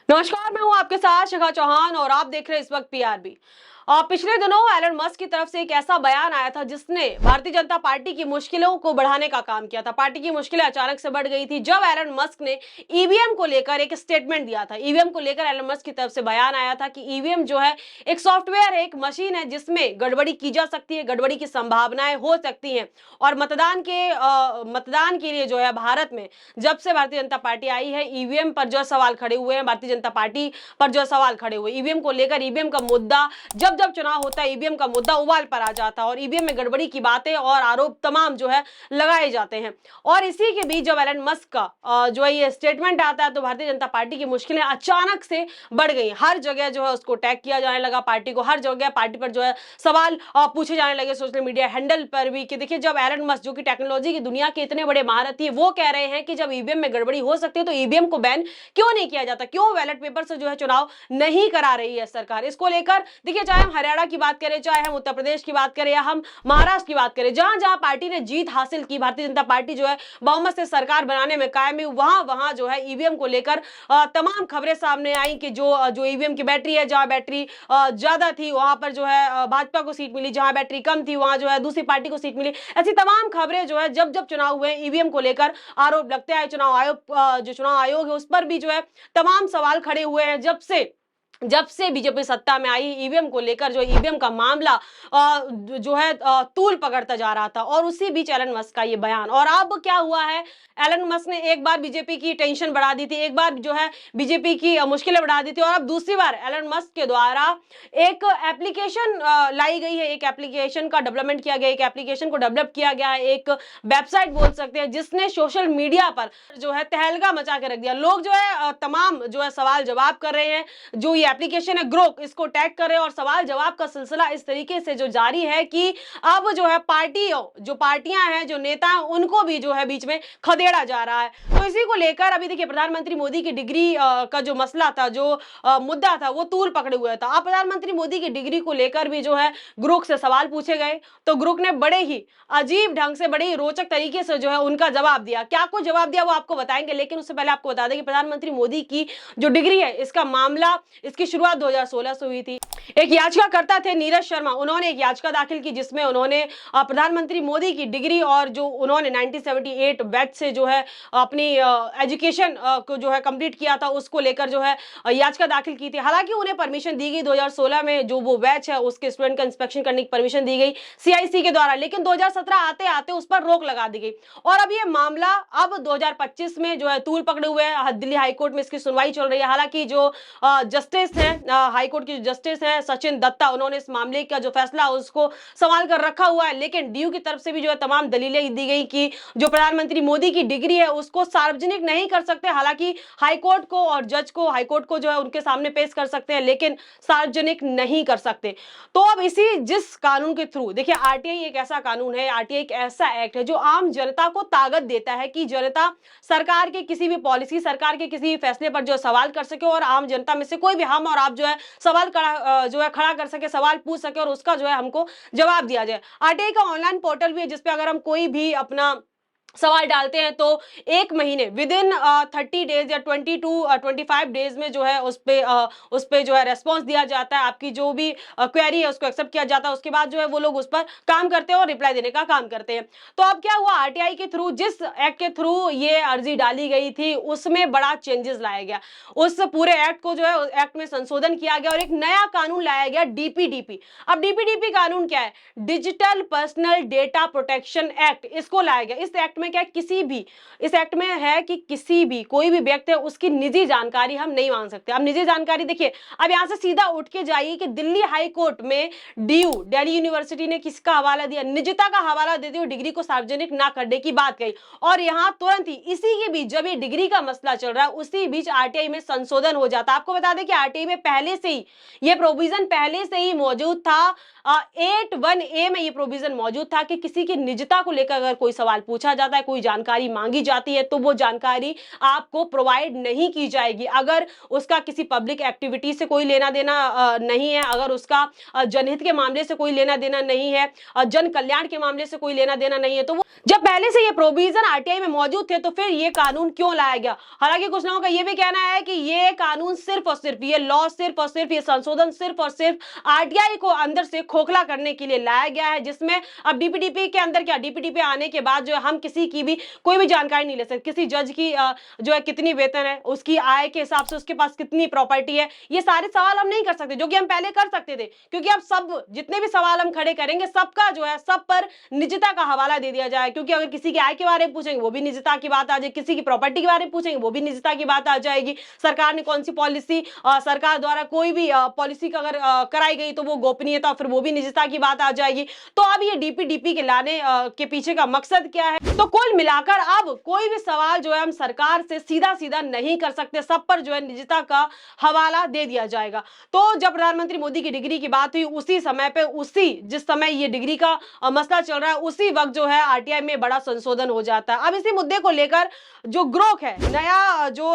नमस्कार, मैं हूं आपके साथ शिखा चौहान और आप देख रहे हैं इस वक्त पीआरबी। पिछले दिनों एलन मस्क की तरफ से एक ऐसा बयान आया था जिसने भारतीय जनता पार्टी की मुश्किलों को बढ़ाने का काम किया था। पार्टी की मुश्किलें अचानक से बढ़ गई थी जब एलन मस्क ने ईवीएम को लेकर एक स्टेटमेंट दिया था। ईवीएम को लेकर एलन मस्क की तरफ से बयान आया था कि ईवीएम जो है एक सॉफ्टवेयर है, एक मशीन है जिसमें गड़बड़ी की जा सकती है, गड़बड़ी की संभावनाएं हो सकती हैं। और मतदान के लिए जो है भारत में जब से भारतीय जनता पार्टी आई है, ईवीएम पर जो सवाल खड़े हुए हैं, भारतीय जनता पार्टी पर जो सवाल खड़े हुए ईवीएम को लेकर। ईवीएम का मुद्दा जब जब चुनाव होता है, ईवीएम का मुद्दा उबाल पर आ जाता है और ईवीएम में गड़बड़ी की बातें और आरोप तमाम जो है लगाए जाते हैं। और इसी के बीच जब एलन मस्क का जो है ये स्टेटमेंट आता है तो भारतीय जनता पार्टी की मुश्किलें अचानक से बढ़ गई। हर जगह जो है उसको टैग किया जाने लगा, पार्टी को हर जगह पार्टी पर जो है सवाल पूछे जाने लगे सोशल मीडिया हैंडल पर भी कि देखिए, जब एलन मस्क जो कि टेक्नोलॉजी की दुनिया के इतने बड़े महारथी है, वो कह रहे हैं कि जब ईवीएम में गड़बड़ी हो सकती है तो ईवीएम को बैन क्यों नहीं किया जाता, क्यों बैलेट पेपर से जो है चुनाव नहीं करा रही है सरकार। इसको लेकर देखिए, चाहे हम हरियाणा की बात करें, चाहे हम उत्तर प्रदेश की बात करें या हम महाराष्ट्र की बात करें, जहां जहां पार्टी ने जीत हासिल की, भारतीय जनता पार्टी जो है बहुमत से सरकार बनाने में कायम हुई, वहां वहां जो है ईवीएम को लेकर तमाम खबरें सामने आई कि जो ईवीएम की बैटरी है, जहां बैटरी ज्यादा थी वहां पर जो है भाजपा को सीट मिली, जहां बैटरी कम थी वहां जो है दूसरी पार्टी को सीट मिली। ऐसी तमाम खबरें जो है जब जब चुनाव हुए ईवीएम को लेकर आरोप लगते हैं। चुनाव आयोग है उस पर भी जो है तमाम सवाल खड़े हुए हैं। जब से बीजेपी सत्ता में आई, ईवीएम को लेकर जो ईवीएम का मामला जो है तूल पकड़ता जा रहा था। और उसी बीच एलन मस्क का ये बयान, और अब क्या हुआ है, एलन मस्क ने एक बार बीजेपी की टेंशन बढ़ा दी थी, एक बार जो है बीजेपी की मुश्किलें बढ़ा दी थी, और अब दूसरी बार एलन मस्क के द्वारा एक एप्लीकेशन लाई गई है, एक एप्लीकेशन का डेवलपमेंट किया गया, एक एप्लीकेशन को डेवलप किया गया है, एक वेबसाइट बोल सकते हैं, जिसने सोशल मीडिया पर जो है तहलका मचा के रख दिया। लोग जो है तमाम जो है सवाल जवाब कर रहे हैं। जो ये एप्लीकेशन है ग्रोक, इसको टैग कर रहे हैं और सवाल जवाब का सिलसिला इस तरीके से जो जारी है कि अब जो है पार्टियां हैं, जो नेता हैं, उनको भी जो है बीच में खदेड़ा जा रहा है। तो इसी को लेकर अभी देखिए, प्रधानमंत्री मोदी की डिग्री का जो मसला था, जो मुद्दा था, वो तूल पकड़े हुआ था। अब प्रधानमंत्री मोदी की डिग्री को लेकर भी जो है ग्रोक से सवाल पूछे गए तो ग्रोक ने बड़े ही अजीब ढंग से, बड़े ही रोचक तरीके से जो है उनका जवाब दिया। क्या कुछ जवाब दिया वो आपको बताएंगे, लेकिन उससे पहले आपको बता दें कि प्रधानमंत्री मोदी की जो डिग्री है, इसका मामला, इसकी शुरुआत 2016 से हुई थी। एक याचिकाकर्ता थे नीरज शर्मा, उन्होंने एक याचिका दाखिल की जिसमें उन्होंने प्रधानमंत्री मोदी की डिग्री और जो उन्होंने 1978 बैच से जो है अपनी एजुकेशन को जो है कंप्लीट किया था, उसको लेकर जो है याचिका दाखिल की थी। हालांकि उन्हें परमिशन दी गई 2016 में, जो वो बैच है उसके स्टूडेंट का इंस्पेक्शन करने की परमिशन दी गई सीआईसी के द्वारा, लेकिन 2017 आते आते उस पर रोक लगा दी गई। और अब ये मामला अब 2025 में जो है तूल पकड़े हुए है, दिल्ली हाईकोर्ट में इसकी सुनवाई चल रही है। हालांकि जो जस्टिस हैं, हाईकोर्ट की जस्टिस हैं सचिन दत्ता, उन्होंने इस मामले का जो फैसला उसको संभाल कर रखा हुआ है, लेकिन डीयू की तरफ से भी जो है तमाम दलीलें दी गई कि जो प्रधानमंत्री मोदी की डिग्री है उसको सार्वजनिक नहीं कर सकते। हालांकि हाईकोर्ट को और जज को, हाईकोर्ट को जो है उनके सामने पेश कर सकते हैं, लेकिन सार्वजनिक नहीं कर सकते। तो अब जिस कानून के थ्रू, देखिए आरटीआई एक ऐसा कानून है, आरटीआई एक ऐसा एक्ट है जो आम जनता को ताकत देता है कि जनता सरकार के किसी भी पॉलिसी, सरकार के किसी भी फैसले पर जो सवाल कर सके, और आम जनता में से कोई भी, हम और आप जो है सवाल खड़ा कर सके, सवाल पूछ सके और उसका जो है हमको जवाब दिया जाए। आरटीआई का ऑनलाइन पोर्टल भी है जिसपे अगर हम कोई भी अपना सवाल डालते हैं तो 1 महीने विद इन 30 डेज या 25 डेज में जो है उस पे जो है रेस्पॉन्स दिया जाता है। आपकी जो भी क्वेरी है उसको एक्सेप्ट किया जाता है, उसके बाद जो है वो लोग उस पर काम करते हैं और रिप्लाई देने का काम करते हैं। तो अब क्या हुआ, आरटीआई के थ्रू, जिस एक्ट के थ्रू ये अर्जी डाली गई थी, उसमें बड़ा चेंजेस लाया गया। उस पूरे एक्ट को जो है एक्ट में संशोधन किया गया और एक नया कानून लाया गया, डीपीडीपी। अब डीपीडीपी कानून क्या है, digital personal data protection act, इसको लाया गया। इस एक्ट में क्या, इस एक्ट में है कि किसी भी, कोई भी व्यक्ति है, उसकी निजी जानकारी हम नहीं मांग सकते। अब निजी जानकारी देखिए, अब यहां से सीधा उठ के जाइए कि दिल्ली हाई कोर्ट में डीयू, दिल्ली यूनिवर्सिटी ने किसका हवाला दिया, निजता का हवाला देते हुए डिग्री को सार्वजनिक ना करने की बात कही। और यहां तुरंत ही इसी के बीच जब ये डिग्री का मसला चल रहा है, उसी बीच आरटीआई में संशोधन हो जाता है। आपको बता दें कि आरटीआई में पहले से ही ये प्रोविजन पहले से ही मौजूद था। 81A में ये प्रोविजन मौजूद था कि किसी की निजता को लेकर अगर कोई सवाल पूछा जाता जाता है, कोई जानकारी मांगी जाती है तो वो जानकारी आपको प्रोवाइड नहीं की जाएगी। अगर उसका किसी पब्लिक एक्टिविटी से कोई लेना देना नहीं है, अगर उसका जनहित के मामले से कोई लेना देना नहीं है, जन कल्याण के मामले से कोई लेना देना नहीं है, तो वो जब पहले से ये प्रोविजन आरटीआई में मौजूद थे तो फिर ये कानून क्यों लाया गया। हालांकि कुछ लोगों का ये भी कहना है कि ये कानून सिर्फ और सिर्फ, ये लॉ सिर्फ और सिर्फ, ये संशोधन सिर्फ और सिर्फ आरटीआई को अंदर से खोखला करने के लिए लाया गया है, जिसमें अब डीपीडीपी के अंदर क्या, डीपीडीपी आने के बाद जो है हम किसी की भी कोई भी जानकारी नहीं ले सकते। किसी जज की जो है कितनी वेतन है, उसकी आय के हिसाब से उसके पास कितनी प्रॉपर्टी है, ये सारे सवाल हम नहीं कर सकते, जो कि हम पहले कर सकते थे। क्योंकि अब सब जितने भी सवाल हम खड़े करेंगे सबका जो है सब पर निजता का हवाला दे दिया जाए। क्योंकि अगर किसी की आय के बारे में पूछेंगे वो भी निजता की बात आ जाएगी, किसी की प्रॉपर्टी के बारे में पूछेंगे वो भी निजता की बात आ जाएगी, सरकार ने कौन सी पॉलिसी, सरकार द्वारा कोई भी पॉलिसी अगर कराई गई तो वो गोपनीयता, फिर वो भी निजता की बात आ जाएगी। तो अब ये डीपीडीपी के लाने के पीछे का मकसद क्या है? तो कुल मिलाकर अब कोई भी सवाल जो है हम सरकार से सीधा सीधा नहीं कर सकते, सब पर जो है निजता का हवाला दे दिया जाएगा। तो जब प्रधानमंत्री मोदी की डिग्री की बात हुई उसी समय पे, उसी जिस समय ये डिग्री का मसला चल रहा है उसी वक्त जो है आरटीआई में बड़ा संशोधन हो जाता है। अब इसी मुद्दे को लेकर जो ग्रोक है, नया जो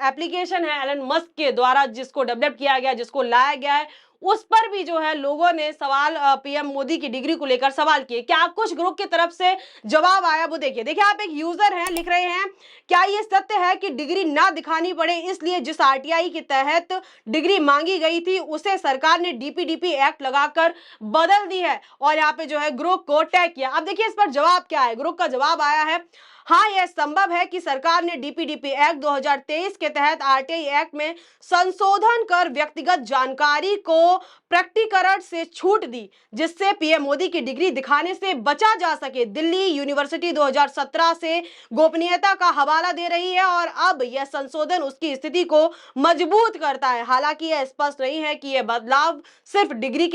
एप्लीकेशन है एलन मस्क के द्वारा जिसको डेवलप किया गया, जिसको लाया गया है, उस पर भी जो है लोगों ने सवाल पीएम मोदी की डिग्री को लेकर सवाल किए। क्या कुछ ग्रुप की तरफ से जवाब आया वो देखिए। आप एक यूजर हैं, लिख रहे हैं, क्या ये सत्य है कि डिग्री ना दिखानी पड़े इसलिए जिस आरटीआई के तहत डिग्री मांगी गई थी उसे सरकार ने डीपीडीपी एक्ट लगाकर बदल दी है, और यहाँ पे जो है ग्रुप को टैग किया। अब देखिए इस पर जवाब क्या है। ग्रुप का जवाब आया है, हाँ यह संभव है कि सरकार ने डीपीडीपी एक्ट 2023 के तहत आरटीआई एक्ट में संशोधन कर व्यक्तिगत जानकारी को प्रकटीकरण से छूट दी, जिससे पीएम मोदी की डिग्री दिखाने से बचा जा सके। दिल्ली यूनिवर्सिटी 2017 से गोपनीयता का हवाला दे रही है और अब यह संशोधन उसकी स्थिति को मजबूत करता है। हालांकि यह स्पष्ट नहीं है कि यह बदलाव सिर्फ डिग्री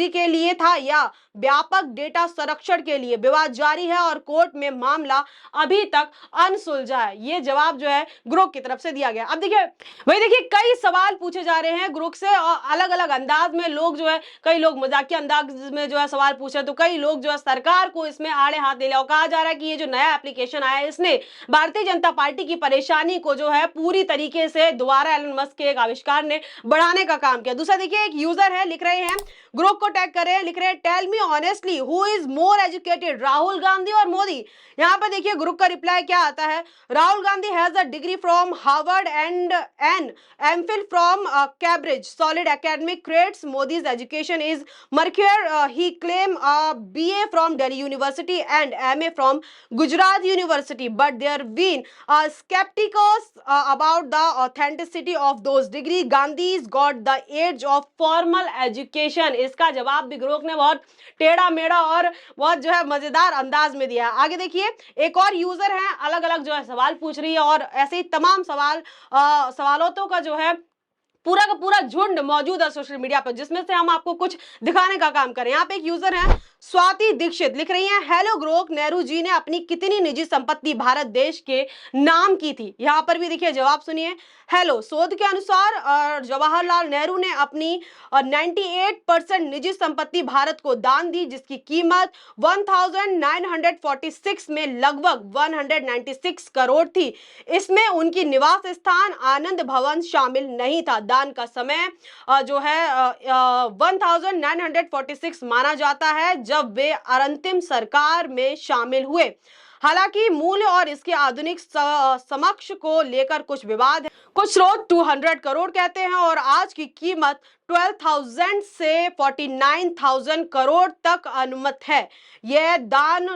के लिए था या व्यापक डेटा संरक्षण के लिए। विवाद जारी है और कोर्ट में मामला अभी तक अनसुलझा है। ये जवाब जो है ग्रुप की तरफ से दिया गया। अब देखिए कई सवाल पूछे जा रहे हैं ग्रुप से, और अलग अलग अंदाज में लोग जो है, कई लोग मजाकिया अंदाज में जो है सवाल पूछ रहे हैं, तो कई लोग जो है सरकार को इसमें आड़े हाथ ले लिया। कहा जा रहा है कि ये जो नया एप्लीकेशन आया है इसने भारतीय जनता पार्टी की परेशानी को जो है पूरी तरीके से दोबारा एलन मस्क के एक आविष्कार ने बढ़ाने का काम किया। दूसरा देखिए, एक यूजर है, लिख रहे हैं, ग्रुप को टैग कर रहे हैं, लिख रहे हैं, tell me honestly who is more educated, Rahul Gandhi और मोदी। यहाँ पर देखिए ग्रुप का रिप्लाई क्या आता है, Rahul Gandhi has a degree from Harvard and an MPhil from Cambridge, solid academic credits, Modi's education is murky, he claim BA from Delhi university and MA from Gujarat university, but there been skeptics about the authenticity of those degree. Gandhi's got the age of formal education. इसका जवाब भी group ने बहुत टेढ़ा मेढ़ा और बहुत जो है मजेदार अंदाज में दिया है। आगे देखिए, एक और यूजर है, अलग अलग जो है सवाल पूछ रही है, और ऐसे ही तमाम सवालों का जो है पूरा का पूरा झुंड मौजूद है सोशल मीडिया पर, जिसमें से हम आपको कुछ दिखाने का काम करें। यहाँ पे एक यूजर है, स्वाति दीक्षित, लिख रही हैं, हेलो ग्रोक, नेहरू जी ने अपनी कितनी निजी संपत्ति भारत देश के नाम की थी? यहाँ पर भी देखिए जवाब सुनिए। हेलो, शोध के अनुसार जवाहरलाल नेहरू ने अपनी 98% निजी संपत्ति भारत को दान दी, जिसकी कीमत 1946 में लगभग 196 करोड़ थी। इसमें उनकी निवास स्थान आनंद भवन शामिल नहीं था। दान का समय जो है 1946 माना जाता है जब वे अंतरिम सरकार में शामिल हुए। हालांकि मूल्य और इसके आधुनिक समक्ष को लेकर कुछ विवाद है। कुछ स्रोत 200 करोड़ कहते हैं और आज की कीमत 12,000 से 49,000 करोड़ तक अनुमत है। यह दान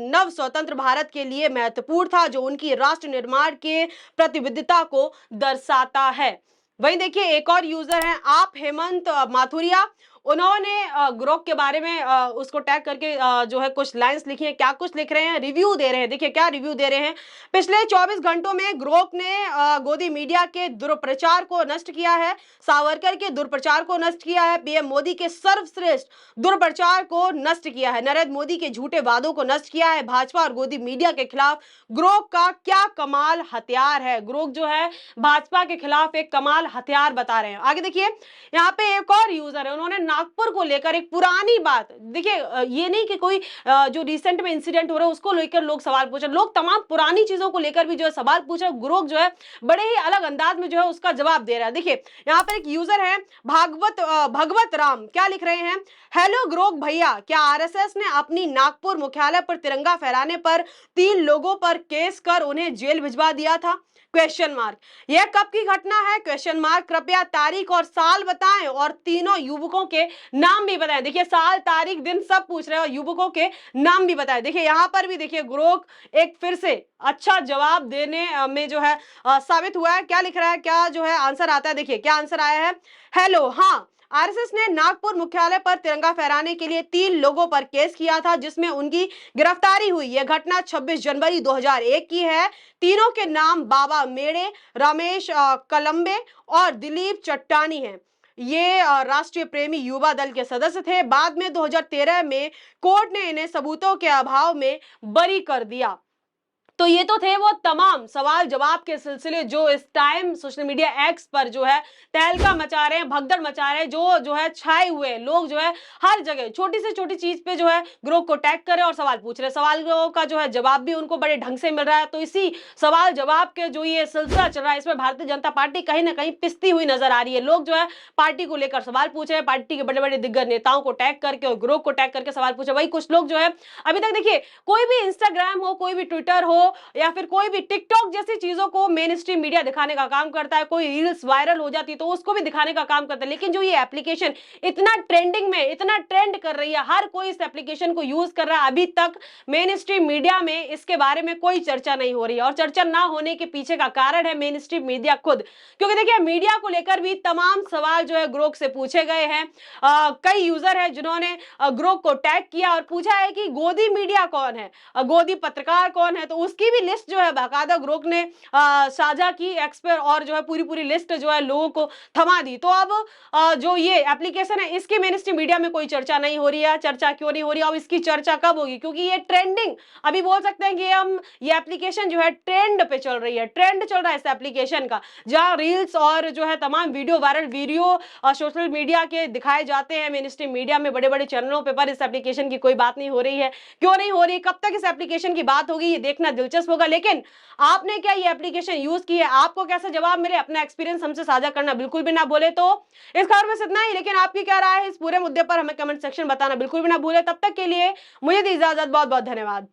नव स्वतंत्र भारत के लिए महत्वपूर्ण था, जो उनकी राष्ट्र निर्माण के प्रतिबद्धता को दर्शाता है। वहीं देखिए, एक और यूजर हैं, आप हेमंत माथुरिया, उन्होंने ग्रोक के बारे में उसको टैग करके जो है कुछ लाइंस लिखी हैं। क्या कुछ लिख रहे हैं, रिव्यू दे रहे हैं। देखिए क्या रिव्यू दे रहे हैं, पिछले 24 घंटों में ग्रोक ने गोदी मीडिया के दुष्प्रचार को नष्ट किया है, सावरकर के दुष्प्रचार को नष्ट किया है, पीएम मोदी के सर्वश्रेष्ठ दुष्प्रचार को नष्ट किया है, नरेंद्र मोदी के झूठे वादों को नष्ट किया है। भाजपा और गोदी मीडिया के खिलाफ ग्रोक का क्या कमाल हथियार है। ग्रोक जो है भाजपा के खिलाफ एक कमाल हथियार बता रहे हैं। आगे देखिए, यहाँ पे एक और यूजर है, उन्होंने नागपुर को लेकर एक पुरानी बात, देखिए ये नहीं कि कोई जो रिसेंट में इंसिडेंट हो रहा है उसको लेकर लोग सवाल पूछ रहे, लोग तमाम पुरानी चीजों को लेकर भी जो है सवाल पूछ रहे। ग्रोक जो है बड़े ही अलग अंदाज में जो है उसका जवाब दे रहा है। देखिए यहाँ पर एक यूजर है भगवत राम, क्या लिख रहे हैं, हेलो ग्रोक भैया, क्या आरएसएस ने अपनी नागपुर मुख्यालय पर तिरंगा फहराने पर 3 लोगों पर केस कर उन्हें जेल भिजवा दिया था? Question mark. यह कब की घटना है? Question mark. कृपया तारीख और साल बताएं और तीनों युवकों के नाम भी बताएं। देखिए साल, तारीख, दिन सब पूछ रहे हैं और युवकों के नाम भी बताएं। देखिए यहां पर भी देखिए ग्रोक एक फिर से अच्छा जवाब देने में जो है साबित हुआ है। क्या लिख रहा है, क्या जो है आंसर आता है, देखिए क्या आंसर आया है, हेलो, हाँ, आरएसएस ने नागपुर मुख्यालय पर तिरंगा फहराने के लिए 3 लोगों पर केस किया था जिसमें उनकी गिरफ्तारी हुई। यह घटना 26 जनवरी 2001 की है। तीनों के नाम बाबा मेड़े, रमेश कलम्बे और दिलीप चट्टानी हैं। ये राष्ट्रीय प्रेमी युवा दल के सदस्य थे। बाद में 2013 में कोर्ट ने इन्हें सबूतों के अभाव में बरी कर दिया। तो ये तो थे वो तमाम सवाल जवाब के सिलसिले जो इस टाइम सोशल मीडिया एक्स पर जो है तहलका मचा रहे हैं, भगदड़ मचा रहे हैं, जो है छाए हुए लोग जो है हर जगह छोटी से छोटी चीज पे जो है ग्रोक को टैग कर रहे हैं और सवाल पूछ रहे हैं। सवालों का जो है जवाब भी उनको बड़े ढंग से मिल रहा है। तो इसी सवाल जवाब के जो ये सिलसिला चल रहा है इसमें भारतीय जनता पार्टी कहीं ना कहीं पिसती हुई नजर आ रही है। लोग जो है पार्टी को लेकर सवाल पूछ रहे हैं, पार्टी के बड़े बड़े दिग्गज नेताओं को टैग करके और ग्रोक को टैग करके सवाल पूछे। वही कुछ लोग जो है अभी तक देखिए कोई भी इंस्टाग्राम हो, कोई भी ट्विटर हो या फिर कोई भी टिकटॉक जैसी चीजों को मेन स्ट्रीम मीडिया दिखाने का काम करता है, कोई रील्स वायरल हो जाती है तो उसको भी दिखाने का काम करता है। लेकिन जो ये एप्लीकेशन इतना ट्रेंडिंग में, इतना ट्रेंड कर रही है, हर कोई इस एप्लीकेशन को यूज कर रहा है, अभी तक मेन स्ट्रीम मीडिया में इसके बारे में कोई चर्चा नहीं हो रही है। और चर्चा ना होने के पीछे का कारण है मेन स्ट्रीम मीडिया खुद, क्योंकि देखिए मीडिया को लेकर भी तमाम सवाल जो है ग्रोक से पूछे गए हैं। कई यूजर है जिन्होंने ग्रोक को टैग किया और पूछा है कि गोदी मीडिया कौन है, गोदी पत्रकार कौन है, तो उसकी भी लिस्ट जो है बाकायदा ग्रोक ने साझा की एक्स पर और जो है पूरी लिस्ट जो है लोगों को थमा दी। तो अब जो ये एप्लीकेशन है इसकी मेन स्ट्रीम मीडिया में कोई चर्चा नहीं हो रही है। चर्चा क्यों नहीं हो रही है, अब इसकी चर्चा कब होगी, क्योंकि ये ट्रेंडिंग, अभी बोल सकते हैं कि हम ये एप्लीकेशन जो है ट्रेंड पे चल रही है, ट्रेंड चल रहा है इस एप्लीकेशन का, जहां रील्स और जो है तमाम video viral video social media के दिखाए जाते हैं मेन स्ट्रीम मीडिया में, बड़े बड़े चैनलों पे, पर इस एप्लीकेशन की कोई बात नहीं हो रही है। क्यों नहीं हो रही, कब तक इस एप्लीकेशन की बात होगी, ये देखना दिलचस्प होगा। लेकिन आपने क्या ये एप्लीकेशन यूज की है, आपको कैसा जवाब मिले, अपना एक्सपीरियंस हमसे साझा करना बिल्कुल भी ना भूले। तो इस खबर में इतना ही, लेकिन आपकी क्या राय है इस पूरे मुद्दे पर हमें कमेंट सेक्शन बताना बिल्कुल भी ना भूले। तब तक के लिए मुझे दी इजाजत, बहुत बहुत धन्यवाद।